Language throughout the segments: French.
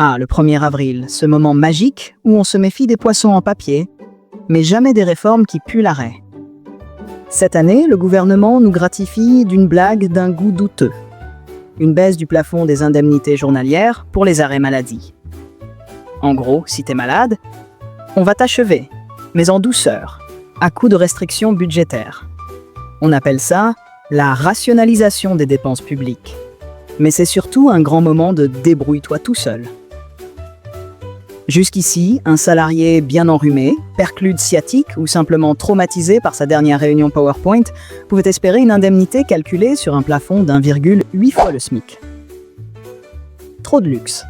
Ah, le 1er avril, ce moment magique où on se méfie des poissons en papier, mais jamais des réformes qui puent l'arrêt. Cette année, le gouvernement nous gratifie d'une blague d'un goût douteux. Une baisse du plafond des indemnités journalières pour les arrêts maladie. En gros, si t'es malade, on va t'achever, mais en douceur, à coup de restrictions budgétaires. On appelle ça la rationalisation des dépenses publiques. Mais c'est surtout un grand moment de débrouille-toi tout seul. Jusqu'ici, un salarié bien enrhumé, perclus de sciatique ou simplement traumatisé par sa dernière réunion PowerPoint pouvait espérer une indemnité calculée sur un plafond d'1,8 fois le SMIC. Trop de luxe.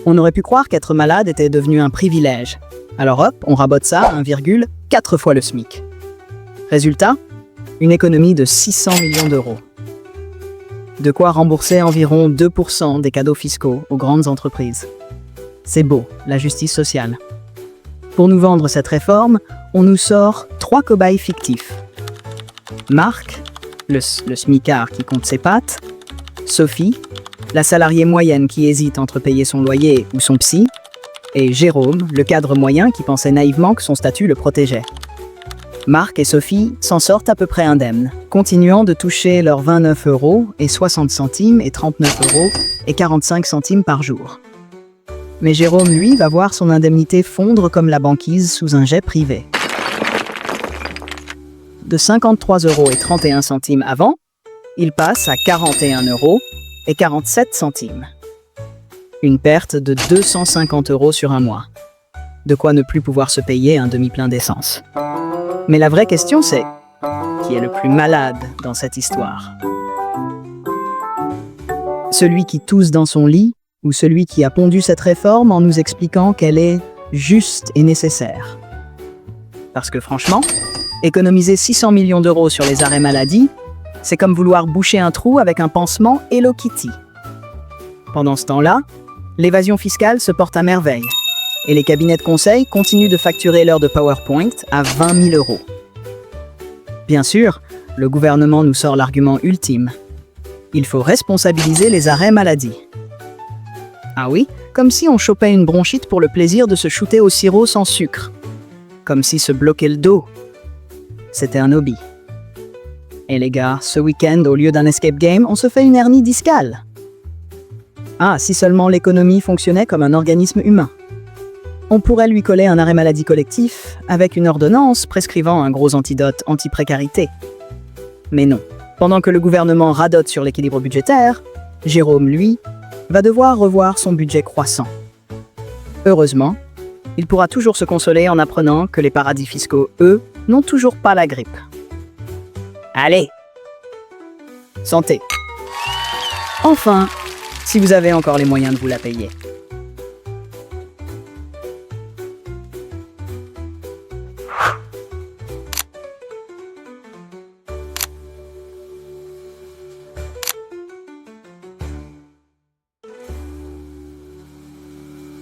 On aurait pu croire qu'être malade était devenu un privilège. Alors hop, on rabote ça à 1,4 fois le SMIC. Résultat, une économie de 600 millions d'euros. De quoi rembourser environ 2% des cadeaux fiscaux aux grandes entreprises. C'est beau, la justice sociale. Pour nous vendre cette réforme, on nous sort 3 cobayes fictifs. Marc, le smicard qui compte ses pattes. Sophie, la salariée moyenne qui hésite entre payer son loyer ou son psy. Et Jérôme, le cadre moyen qui pensait naïvement que son statut le protégeait. Marc et Sophie s'en sortent à peu près indemnes, continuant de toucher leurs 29,60 € et 39,45 € par jour. Mais Jérôme, lui, va voir son indemnité fondre comme la banquise sous un jet privé. De 53,31 € avant, il passe à 41,47 €. Une perte de 250 € sur un mois. De quoi ne plus pouvoir se payer un demi-plein d'essence. Mais la vraie question c'est, qui est le plus malade dans cette histoire? Celui qui tousse dans son lit ou celui qui a pondu cette réforme en nous expliquant qu'elle est juste et nécessaire? Parce que franchement, économiser 600 millions d'euros sur les arrêts maladie, c'est comme vouloir boucher un trou avec un pansement Hello Kitty. Pendant ce temps-là, l'évasion fiscale se porte à merveille. Et les cabinets de conseil continuent de facturer l'heure de PowerPoint à 20 000 €. Bien sûr, le gouvernement nous sort l'argument ultime. Il faut responsabiliser les arrêts maladie. Ah oui, comme si on chopait une bronchite pour le plaisir de se shooter au sirop sans sucre. Comme si se bloquer le dos, c'était un hobby. Et les gars, ce week-end, au lieu d'un escape game, on se fait une hernie discale. Ah, si seulement l'économie fonctionnait comme un organisme humain. On pourrait lui coller un arrêt maladie collectif avec une ordonnance prescrivant un gros antidote anti-précarité. Mais non. Pendant que le gouvernement radote sur l'équilibre budgétaire, Jérôme, lui, va devoir revoir son budget croissant. Heureusement, il pourra toujours se consoler en apprenant que les paradis fiscaux, eux, n'ont toujours pas la grippe. Allez! Santé! Enfin, si vous avez encore les moyens de vous la payer.